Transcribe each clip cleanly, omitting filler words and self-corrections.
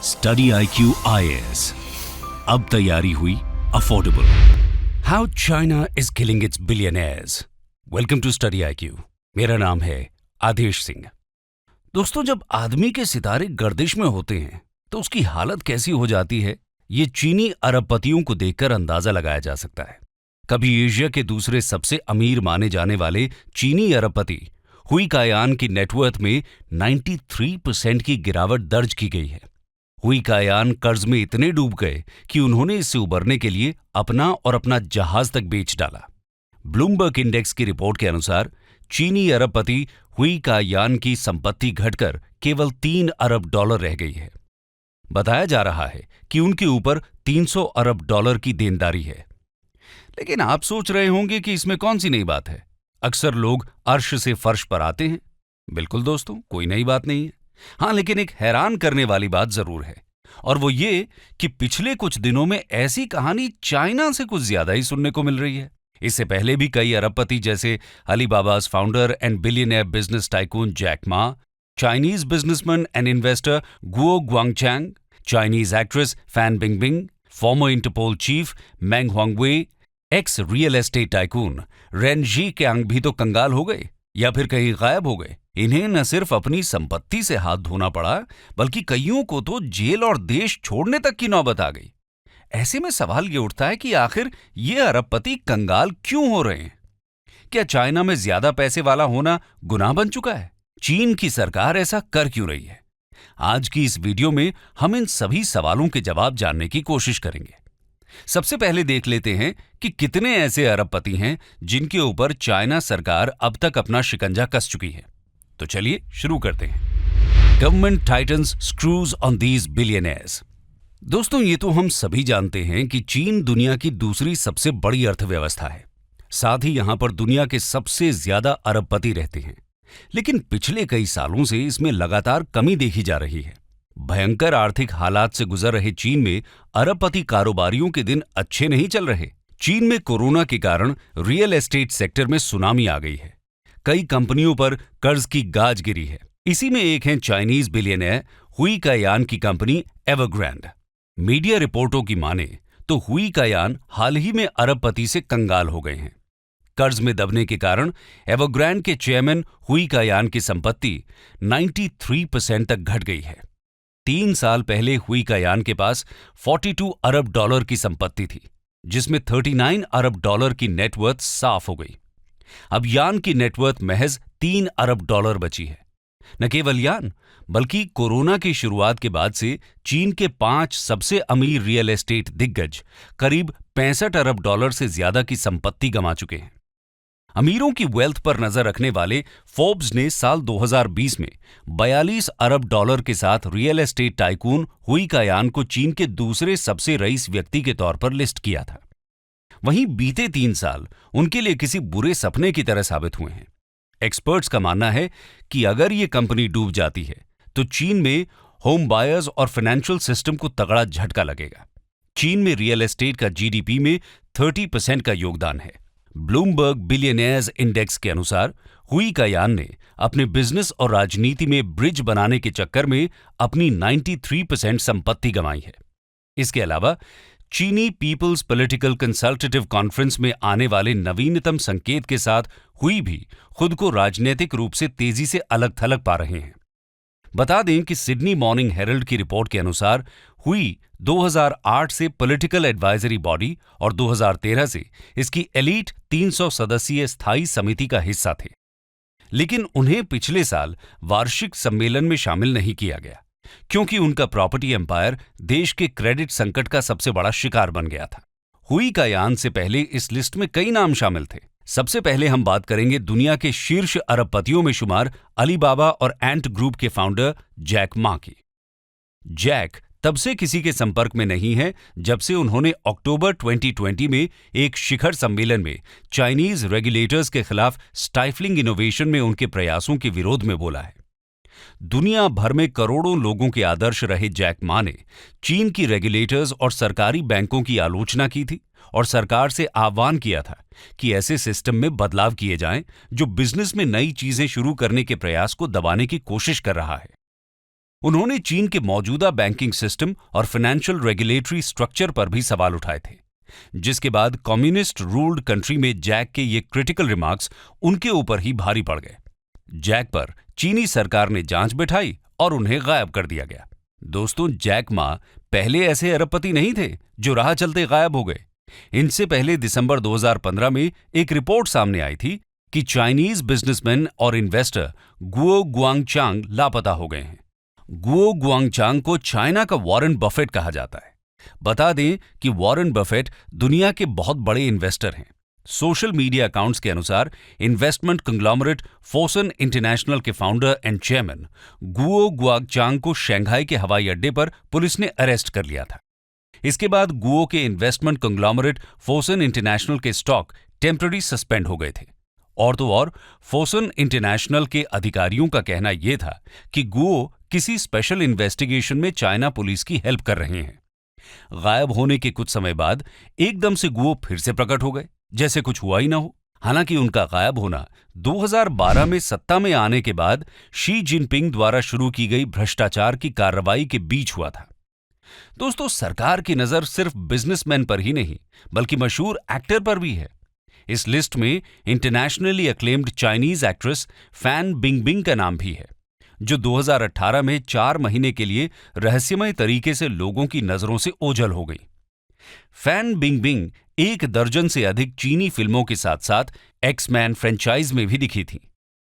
Study IQ IAS, अब तैयारी हुई affordable. How China is killing its billionaires. Welcome to study IQ। मेरा नाम है आदेश सिंह। दोस्तों, जब आदमी के सितारे गर्दिश में होते हैं तो उसकी हालत कैसी हो जाती है, ये चीनी अरबपतियों को देखकर अंदाजा लगाया जा सकता है। कभी एशिया के दूसरे सबसे अमीर माने जाने वाले चीनी अरबपति हुई कायान की नेटवर्थ में 93% की गिरावट दर्ज की गई है। हुई कायान कर्ज में इतने डूब गए कि उन्होंने इससे उबरने के लिए अपना जहाज तक बेच डाला। ब्लूमबर्ग इंडेक्स की रिपोर्ट के अनुसार चीनी अरबपति हुई कायान की संपत्ति घटकर केवल $3 अरब रह गई है। बताया जा रहा है कि उनके ऊपर $300 अरब की देनदारी है। लेकिन आप सोच रहे होंगे कि इसमें कौन सी नई बात है। अक्सर लोग अर्श से फर्श पर आते हैं। बिल्कुल दोस्तों, कोई नई बात नहीं है। हाँ, लेकिन एक हैरान करने वाली बात जरूर है, और वो ये कि पिछले कुछ दिनों में ऐसी कहानी चाइना से कुछ ज्यादा ही सुनने को मिल रही है। इससे पहले भी कई अरबपति जैसे Alibaba's founder and billionaire business tycoon Jack Ma, Chinese businessman and investor Guo Guangchang, Chinese actress Fan Bingbing, former Interpol chief Meng Hongwei, ex real estate tycoon Ren Zhiqiang भी तो कंगाल हो गए या फिर कहीं गायब हो गए। इन्हें न सिर्फ अपनी संपत्ति से हाथ धोना पड़ा, बल्कि कईयों को तो जेल और देश छोड़ने तक की नौबत आ गई। ऐसे में सवाल ये उठता है कि आखिर ये अरबपति कंगाल क्यों हो रहे हैं? क्या चाइना में ज्यादा पैसे वाला होना गुनाह बन चुका है? चीन की सरकार ऐसा कर क्यों रही है? आज की इस वीडियो में हम इन सभी सवालों के जवाब जानने की कोशिश करेंगे। सबसे पहले देख लेते हैं कि कितने ऐसे अरबपति हैं जिनके ऊपर चाइना सरकार अब तक अपना शिकंजा कस चुकी है। तो चलिए शुरू करते हैं। Government titans screws on these billionaires. दोस्तों, ये तो हम सभी जानते हैं कि चीन दुनिया की दूसरी सबसे बड़ी अर्थव्यवस्था है। साथ ही यहां पर दुनिया के सबसे ज्यादा अरबपति रहते हैं। लेकिन पिछले कई सालों से इसमें लगातार कमी देखी जा रही है। भयंकर आर्थिक हालात से गुजर रहे चीन में अरबपति कारोबारियों के दिन अच्छे नहीं चल रहे। चीन में कोरोना के कारण रियल एस्टेट सेक्टर में सुनामी आ गई है। कई कंपनियों पर कर्ज की गाज गिरी है। इसी में एक है चाइनीज बिलियनियर हुई कायान की कंपनी एवरग्रैंड। मीडिया रिपोर्टों की माने तो हुई कायान हाल ही में अरबपति से कंगाल हो गए हैं। कर्ज में दबने के कारण एवरग्रैंड के चेयरमैन हुई कायान की संपत्ति 93% तक घट गई है। 3 साल पहले हुई कायान के पास $42 अरब की संपत्ति थी, जिसमें $39 अरब की नेटवर्थ साफ हो गई। अब यान की नेटवर्थ महज $3 अरब बची है। न केवल यान, बल्कि कोरोना की शुरुआत के बाद से चीन के 5 सबसे अमीर रियल एस्टेट दिग्गज करीब $65 अरब से ज्यादा की संपत्ति गंवा चुके हैं। अमीरों की वेल्थ पर नजर रखने वाले फोर्ब्स ने साल 2020 में $42 अरब के साथ रियल एस्टेट टाइकून हुई कायान को चीन के दूसरे सबसे रईस व्यक्ति के तौर पर लिस्ट किया था। वहीं बीते 3 साल उनके लिए किसी बुरे सपने की तरह साबित हुए हैं। एक्सपर्ट्स का मानना है कि अगर ये कंपनी डूब जाती है तो चीन में होम बायर्स और फाइनेंशियल सिस्टम को तगड़ा झटका लगेगा। चीन में रियल एस्टेट का जीडीपी में 30% का योगदान है। ब्लूमबर्ग बिलियनियर्स इंडेक्स के अनुसार हुई कायान ने अपने बिजनेस और राजनीति में ब्रिज बनाने के चक्कर में अपनी 93% संपत्ति गंवाई है। इसके अलावा चीनी पीपल्स पॉलिटिकल कंसल्टेटिव कॉन्फ्रेंस में आने वाले नवीनतम संकेत के साथ हुई भी खुद को राजनीतिक रूप से तेजी से अलग थलग पा रहे हैं। बता दें कि सिडनी मॉर्निंग हेरल्ड की रिपोर्ट के अनुसार हुई 2008 से पॉलिटिकल एडवाइजरी बॉडी और 2013 से इसकी एलीट 300 सदस्यीय स्थायी समिति का हिस्सा थे। लेकिन उन्हें पिछले साल वार्षिक सम्मेलन में शामिल नहीं किया गया, क्योंकि उनका प्रॉपर्टी एम्पायर देश के क्रेडिट संकट का सबसे बड़ा शिकार बन गया था। हुई कायान से पहले इस लिस्ट में कई नाम शामिल थे। सबसे पहले हम बात करेंगे दुनिया के शीर्ष अरबपतियों में शुमार अलीबाबा और एंट ग्रुप के फाउंडर जैक मा की। जैक तब से किसी के संपर्क में नहीं है जब से उन्होंने अक्टूबर 2020 में एक शिखर सम्मेलन में चाइनीज रेगुलेटर्स के खिलाफ स्टाइफलिंग इनोवेशन में उनके प्रयासों के विरोध में बोला है। दुनिया भर में करोड़ों लोगों के आदर्श रहे जैक मा ने चीन की रेगुलेटर्स और सरकारी बैंकों की आलोचना की थी और सरकार से आह्वान किया था कि ऐसे सिस्टम में बदलाव किए जाएं जो बिजनेस में नई चीजें शुरू करने के प्रयास को दबाने की कोशिश कर रहा है। उन्होंने चीन के मौजूदा बैंकिंग सिस्टम और फाइनेंशियल रेगुलेटरी स्ट्रक्चर पर भी सवाल उठाए थे, जिसके बाद कम्युनिस्ट रूल्ड कंट्री में जैक के ये क्रिटिकल रिमार्क्स उनके ऊपर ही भारी पड़ गए। जैक पर चीनी सरकार ने जांच बिठाई और उन्हें गायब कर दिया गया। दोस्तों, जैक मा पहले ऐसे अरबपति नहीं थे जो राह चलते गायब हो गए। इनसे पहले दिसंबर 2015 में एक रिपोर्ट सामने आई थी कि चाइनीज बिजनेसमैन और इन्वेस्टर गुओ गुआंगचांग लापता हो गए हैं। गुओ गुआंगचांग को चाइना का वॉरेन बफेट कहा जाता है। बता दें कि वॉरेन बफेट दुनिया के बहुत बड़े इन्वेस्टर हैं। सोशल मीडिया अकाउंट्स के अनुसार इन्वेस्टमेंट कंग्लोमरेट फोसन इंटरनेशनल के फाउंडर एंड चेयरमैन गुओ गुआंगचांग को शंघाई के हवाई अड्डे पर पुलिस ने अरेस्ट कर लिया था। इसके बाद गुओ के इन्वेस्टमेंट कंग्लोमरेट फोसन इंटरनेशनल के स्टॉक टेम्पररी सस्पेंड हो गए थे। और तो और फोसन इंटरनेशनल के अधिकारियों का कहना यह था कि गुओ किसी स्पेशल इन्वेस्टिगेशन में चाइना पुलिस की हेल्प कर रहे हैं। गायब होने के कुछ समय बाद एकदम से गुओ फिर से प्रकट हो गए, जैसे कुछ हुआ ही ना हो। हालांकि उनका गायब होना 2012 में सत्ता में आने के बाद शी जिनपिंग द्वारा शुरू की गई भ्रष्टाचार की कार्रवाई के बीच हुआ था। दोस्तों, सरकार की नजर सिर्फ बिजनेसमैन पर ही नहीं बल्कि मशहूर एक्टर पर भी है। इस लिस्ट में internationally acclaimed Chinese actress Fan Bingbing का नाम भी है, जो 2018 में 4 महीने के लिए रहस्यमय तरीके से लोगों की नजरों से ओझल हो गई। फैन बिंगबिंग 1 दर्जन से अधिक चीनी फिल्मों के साथ साथ एक्समैन फ्रेंचाइज में भी दिखी थी।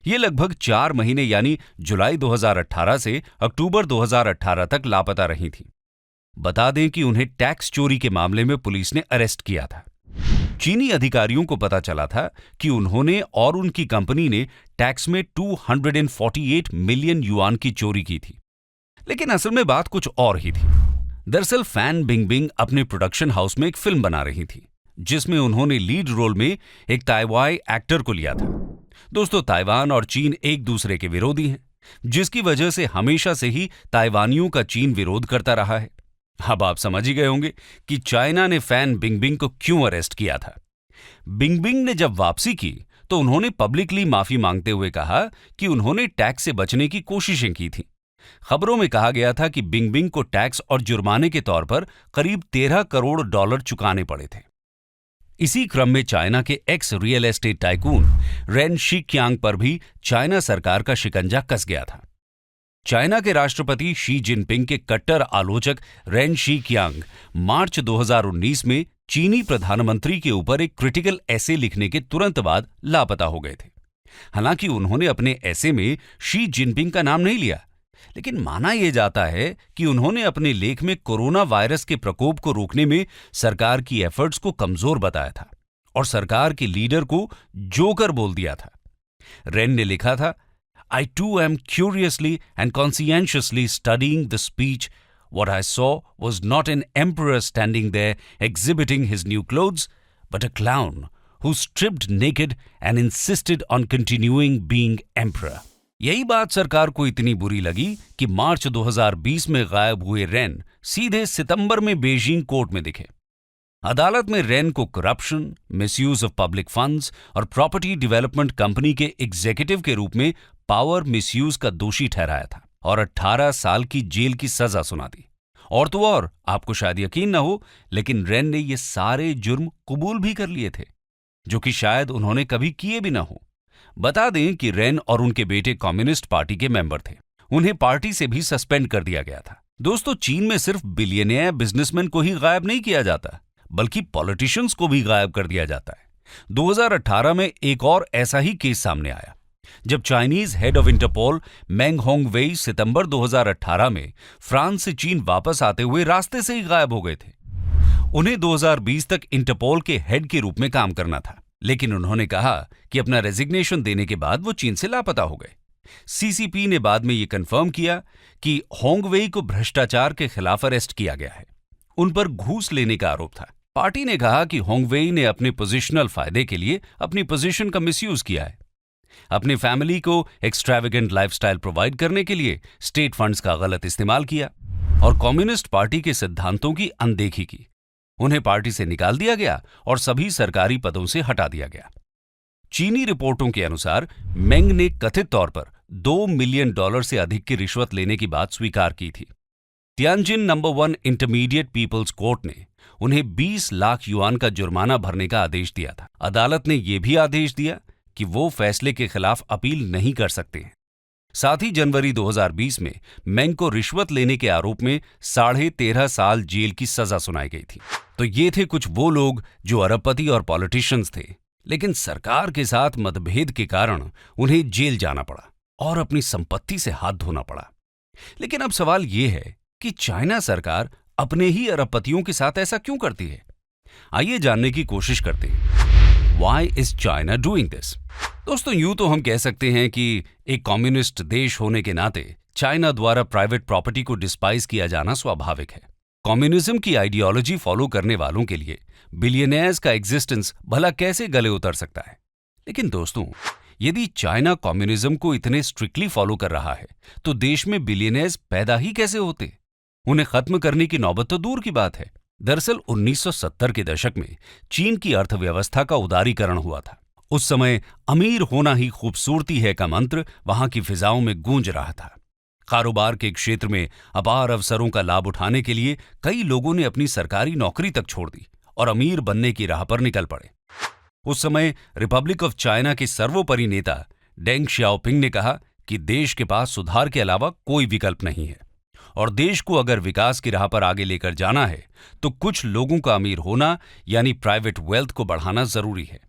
ये लगभग 4 महीने यानी जुलाई 2018 से अक्टूबर 2018 तक लापता रही थी। बता दें कि उन्हें टैक्स चोरी के मामले में पुलिस ने अरेस्ट किया था। चीनी अधिकारियों को पता चला था कि उन्होंने और उनकी कंपनी ने टैक्स में 248 मिलियन युआन की चोरी की थी। लेकिन असल में बात कुछ और ही थी। दरअसल फैन बिंगबिंग अपने प्रोडक्शन हाउस में एक फिल्म बना रही थी, जिसमें उन्होंने लीड रोल में एक ताइवाई एक्टर को लिया था। दोस्तों, ताइवान और चीन एक दूसरे के विरोधी हैं, जिसकी वजह से हमेशा से ही ताइवानियों का चीन विरोध करता रहा है। अब आप समझ ही गए होंगे कि चाइना ने फैन बिंगबिंग को क्यों अरेस्ट किया था। बिंगबिंग ने जब वापसी की तो उन्होंने पब्लिकली माफी मांगते हुए कहा कि उन्होंने टैक्स से बचने की कोशिशें की थी। खबरों में कहा गया था कि बिंगबिंग को टैक्स और जुर्माने के तौर पर करीब 13 करोड़ डॉलर चुकाने पड़े थे। इसी क्रम में चाइना के ex real estate tycoon Ren Zhiqiang पर भी चाइना सरकार का शिकंजा कस गया था। चाइना के राष्ट्रपति शी जिनपिंग के कट्टर आलोचक रेन शीक्यांग मार्च 2019 में चीनी प्रधानमंत्री के ऊपर एक क्रिटिकल एसे लिखने के तुरंत बाद लापता हो गए थे। हालांकि उन्होंने अपने एसे में शी जिनपिंग का नाम नहीं लिया, लेकिन माना यह जाता है कि उन्होंने अपने लेख में कोरोना वायरस के प्रकोप को रोकने में सरकार की एफर्ट्स को कमजोर बताया था और सरकार के लीडर को जोकर बोल दिया था। रेन ने लिखा था, I too am curiously and conscientiously studying the speech. What I saw was not an emperor standing there exhibiting his new clothes, but a clown who stripped naked and insisted on continuing being emperor. यही बात सरकार को इतनी बुरी लगी कि मार्च 2020 में गायब हुए रेन सीधे सितंबर में बीजिंग कोर्ट में दिखे। अदालत में रेन को corruption, misuse of public funds और प्रॉपर्टी डेवलपमेंट कंपनी के एग्जीक्यूटिव के रूप में पावर मिसयूज का दोषी ठहराया था और 18 साल की जेल की सजा सुना दी। और तो और, आपको शायद यकीन न हो, लेकिन रेन ने ये सारे जुर्म कबूल भी कर लिए थे, जो कि शायद उन्होंने कभी किए भी ना हो। बता दें कि रेन और उनके बेटे कम्युनिस्ट पार्टी के मेंबर थे। उन्हें पार्टी से भी सस्पेंड कर दिया गया था। दोस्तों, चीन में सिर्फ बिलियनियर बिजनेसमैन को ही गायब नहीं किया जाता, बल्कि पॉलिटिशियंस को भी गायब कर दिया जाता है। 2018 में एक और ऐसा ही केस सामने आया, जब चाइनीज हेड ऑफ इंटरपोल मेंग होंगवेई सितंबर 2018 में फ्रांस से चीन वापस आते हुए रास्ते से ही गायब हो गए थे। उन्हें 2020 तक इंटरपोल के हेड के रूप में काम करना था, लेकिन उन्होंने कहा कि अपना रेजिग्नेशन देने के बाद वो चीन से लापता हो गए। सीसीपी ने बाद में ये कंफर्म किया कि होंगवेई को भ्रष्टाचार के खिलाफ अरेस्ट किया गया है। उन पर घूस लेने का आरोप था। पार्टी ने कहा कि होंगवेई ने अपने पोजिशनल फायदे के लिए अपनी पोजीशन का मिसयूज किया है, अपनी फैमिली को एक्स्ट्रावेगेंट लाइफस्टाइल प्रोवाइड करने के लिए स्टेट फंड्स का गलत इस्तेमाल किया और कम्युनिस्ट पार्टी के सिद्धांतों की अनदेखी की। उन्हें पार्टी से निकाल दिया गया और सभी सरकारी पदों से हटा दिया गया। चीनी रिपोर्टों के अनुसार मेंग ने कथित तौर पर $2 मिलियन से अधिक की रिश्वत लेने की बात स्वीकार की थी। Tianjin number 1 intermediate people's court ने उन्हें 20 लाख युआन का जुर्माना भरने का आदेश दिया था। अदालत ने यह भी आदेश दिया कि वो फैसले के खिलाफ अपील नहीं कर सकते हैं। साथ ही जनवरी 2020 में मेंग को रिश्वत लेने के आरोप में 13.5 साल जेल की सजा सुनाई गई थी। तो ये थे कुछ वो लोग जो अरबपति और पॉलिटिशियंस थे, लेकिन सरकार के साथ मतभेद के कारण उन्हें जेल जाना पड़ा और अपनी संपत्ति से हाथ धोना पड़ा। लेकिन अब सवाल ये है कि चाइना सरकार अपने ही अरबपतियों के साथ ऐसा क्यों करती है? आइए जानने की कोशिश करते हैं। Why is China doing this? दोस्तों, यूं तो हम कह सकते हैं कि एक कम्युनिस्ट देश होने के नाते चाइना द्वारा प्राइवेट प्रॉपर्टी को डिस्पाइज किया जाना स्वाभाविक है। कम्युनिज्म की आइडियोलॉजी फॉलो करने वालों के लिए बिलियनेयर्स का एग्जिस्टेंस भला कैसे गले उतर सकता है? लेकिन दोस्तों, यदि चाइना कम्युनिज्म को इतने स्ट्रिक्टली फॉलो कर रहा है तो देश में बिलियनेयर्स पैदा ही कैसे होते? उन्हें खत्म करने की नौबत तो दूर की बात है। दरअसल 1970 के दशक में चीन की अर्थव्यवस्था का उदारीकरण हुआ था। उस समय अमीर होना ही खूबसूरती है का मंत्र वहां की फिजाओं में गूंज रहा था। कारोबार के क्षेत्र में अपार अवसरों का लाभ उठाने के लिए कई लोगों ने अपनी सरकारी नौकरी तक छोड़ दी और अमीर बनने की राह पर निकल पड़े। उस समय रिपब्लिक ऑफ चाइना के सर्वोपरि नेता डेंग श्याओपिंग ने कहा कि देश के पास सुधार के अलावा कोई विकल्प नहीं है और देश को अगर विकास की राह पर आगे लेकर जाना है तो कुछ लोगों का अमीर होना यानी प्राइवेट वेल्थ को बढ़ाना जरूरी है।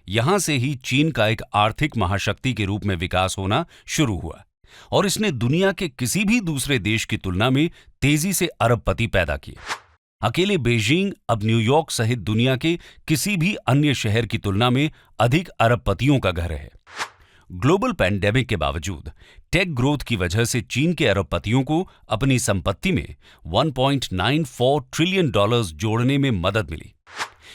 यहां से ही चीन का एक आर्थिक महाशक्ति के रूप में विकास होना शुरू हुआ और इसने दुनिया के किसी भी दूसरे देश की तुलना में तेजी से अरबपति पैदा किए। अकेले बीजिंग अब न्यूयॉर्क सहित दुनिया के किसी भी अन्य शहर की तुलना में अधिक अरबपतियों का घर है। ग्लोबल पैंडेमिक के बावजूद टेक ग्रोथ की वजह से चीन के अरबपतियों को अपनी संपत्ति में $1.94 ट्रिलियन जोड़ने में मदद मिली।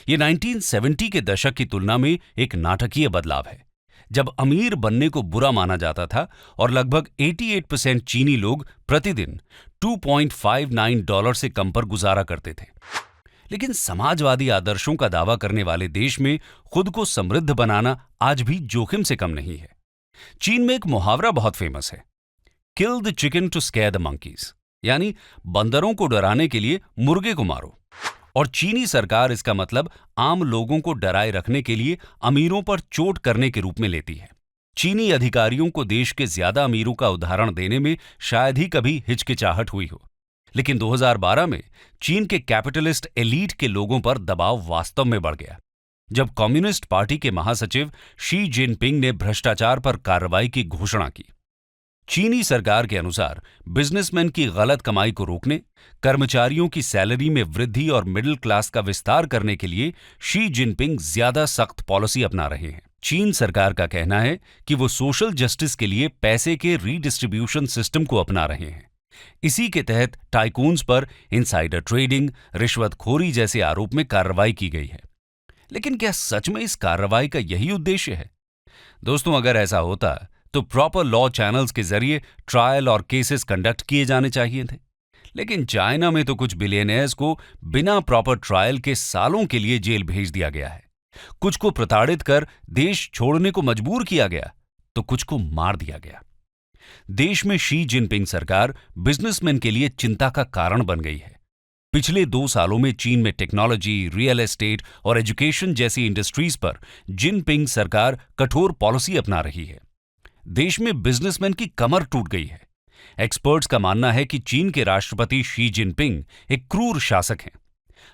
ये 1970 के दशक की तुलना में एक नाटकीय बदलाव है, जब अमीर बनने को बुरा माना जाता था और लगभग 88% चीनी लोग प्रतिदिन $2.59 से कम पर गुजारा करते थे। लेकिन समाजवादी आदर्शों का दावा करने वाले देश में खुद को समृद्ध बनाना आज भी जोखिम से कम नहीं है। चीन में एक मुहावरा बहुत फेमस है, kill the chicken to scare the monkeys, यानी बंदरों को डराने के लिए मुर्गे को मारो। और चीनी सरकार इसका मतलब आम लोगों को डराए रखने के लिए अमीरों पर चोट करने के रूप में लेती है। चीनी अधिकारियों को देश के ज्यादा अमीरों का उदाहरण देने में शायद ही कभी हिचकिचाहट हुई हो, लेकिन 2012 में चीन के कैपिटलिस्ट एलीट के लोगों पर दबाव वास्तव में बढ़ गया, जब कम्युनिस्ट पार्टी के महासचिव शी जिनपिंग ने भ्रष्टाचार पर कार्रवाई की घोषणा की। चीनी सरकार के अनुसार बिजनेसमैन की गलत कमाई को रोकने, कर्मचारियों की सैलरी में वृद्धि और मिडिल क्लास का विस्तार करने के लिए शी जिनपिंग ज्यादा सख्त पॉलिसी अपना रहे हैं। चीन सरकार का कहना है कि वो सोशल जस्टिस के लिए पैसे के रीडिस्ट्रीब्यूशन सिस्टम को अपना रहे हैं। इसी के तहत टाइकून्स पर इनसाइडर ट्रेडिंग, रिश्वतखोरी जैसे आरोप में कार्रवाई की गई है। लेकिन क्या सच में इस कार्रवाई का यही उद्देश्य है? दोस्तों, अगर ऐसा होता तो प्रॉपर लॉ चैनल्स के जरिए ट्रायल और केसेस कंडक्ट किए जाने चाहिए थे। लेकिन चाइना में तो कुछ बिलियनियर्स को बिना प्रॉपर ट्रायल के सालों के लिए जेल भेज दिया गया है। कुछ को प्रताड़ित कर देश छोड़ने को मजबूर किया गया तो कुछ को मार दिया गया। देश में शी जिनपिंग सरकार बिजनेसमैन के लिए चिंता का कारण बन गई है। पिछले 2 सालों में चीन में टेक्नोलॉजी, रियल एस्टेट और एजुकेशन जैसी इंडस्ट्रीज पर जिनपिंग सरकार कठोर पॉलिसी अपना रही है। देश में बिजनेसमैन की कमर टूट गई है। एक्सपर्ट्स का मानना है कि चीन के राष्ट्रपति शी जिनपिंग एक क्रूर शासक हैं।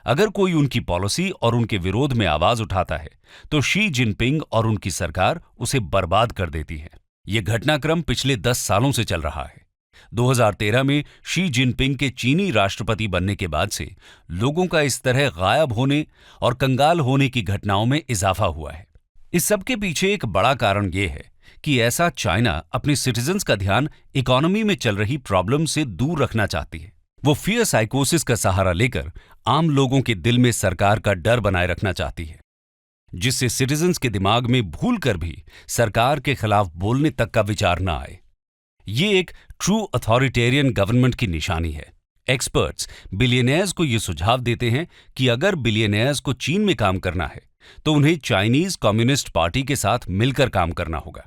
अगर कोई उनकी पॉलिसी और उनके विरोध में आवाज उठाता है तो शी जिनपिंग और उनकी सरकार उसे बर्बाद कर देती है। यह घटनाक्रम पिछले 10 सालों से चल रहा है। 2013 में शी जिनपिंग के चीनी राष्ट्रपति बनने के बाद से लोगों का इस तरह गायब होने और कंगाल होने की घटनाओं में इजाफा हुआ है। इस सब के पीछे एक बड़ा कारण यह है कि ऐसा चाइना अपने सिटीजन्स का ध्यान इकोनॉमी में चल रही प्रॉब्लम से दूर रखना चाहती है। वो फियर साइकोसिस का सहारा लेकर आम लोगों के दिल में सरकार का डर बनाए रखना चाहती है, जिससे सिटीजन्स के दिमाग में भूल कर भी सरकार के खिलाफ बोलने तक का विचार न आए। ये एक ट्रू अथॉरिटेरियन गवर्नमेंट की निशानी है। एक्सपर्ट्स बिलियनियर्स को ये सुझाव देते हैं कि अगर बिलियनियर्स को चीन में काम करना है तो उन्हें चाइनीज कम्युनिस्ट पार्टी के साथ मिलकर काम करना होगा।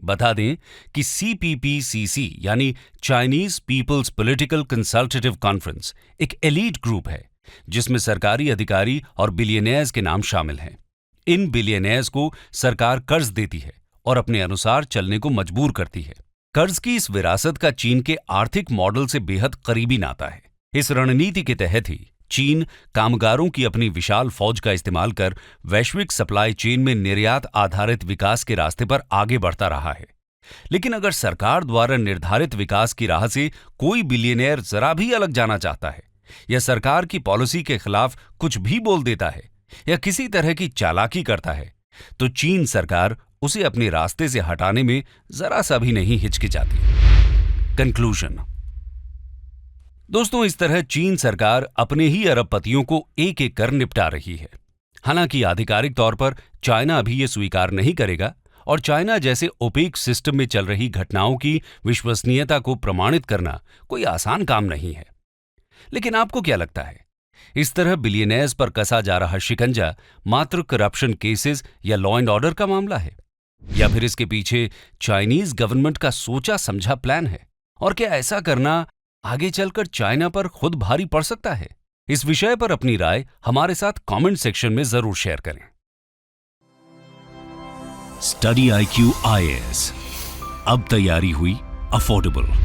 बता दें कि CPPCC यानी Chinese people's political consultative conference एक एलीट ग्रुप है जिसमें सरकारी अधिकारी और बिलियनियर्स के नाम शामिल हैं। इन बिलियनियर्स को सरकार कर्ज देती है और अपने अनुसार चलने को मजबूर करती है। कर्ज की इस विरासत का चीन के आर्थिक मॉडल से बेहद करीबी नाता है। इस रणनीति के तहत ही चीन कामगारों की अपनी विशाल फौज का इस्तेमाल कर वैश्विक सप्लाई चेन में निर्यात आधारित विकास के रास्ते पर आगे बढ़ता रहा है। लेकिन अगर सरकार द्वारा निर्धारित विकास की राह से कोई बिलियनियर जरा भी अलग जाना चाहता है या सरकार की पॉलिसी के खिलाफ कुछ भी बोल देता है या किसी तरह की चालाकी करता है, तो चीन सरकार उसे अपने रास्ते से हटाने में जरा सा भी नहीं हिचकिचाती। कंक्लूजन। दोस्तों, इस तरह चीन सरकार अपने ही अरबपतियों को एक एक कर निपटा रही है। हालांकि आधिकारिक तौर पर चाइना अभी यह स्वीकार नहीं करेगा और चाइना जैसे ओपेक सिस्टम में चल रही घटनाओं की विश्वसनीयता को प्रमाणित करना कोई आसान काम नहीं है। लेकिन आपको क्या लगता है, इस तरह बिलियनियर्स पर कसा जा रहा शिकंजा मात्र करप्शन केसेस या लॉ एंड ऑर्डर का मामला है, या फिर इसके पीछे चाइनीज गवर्नमेंट का सोचा समझा प्लान है? और क्या ऐसा करना आगे चलकर चाइना पर खुद भारी पड़ सकता है? इस विषय पर अपनी राय हमारे साथ कमेंट सेक्शन में जरूर शेयर करें। स्टडी IQ IAS, अब तैयारी हुई अफोर्डेबल।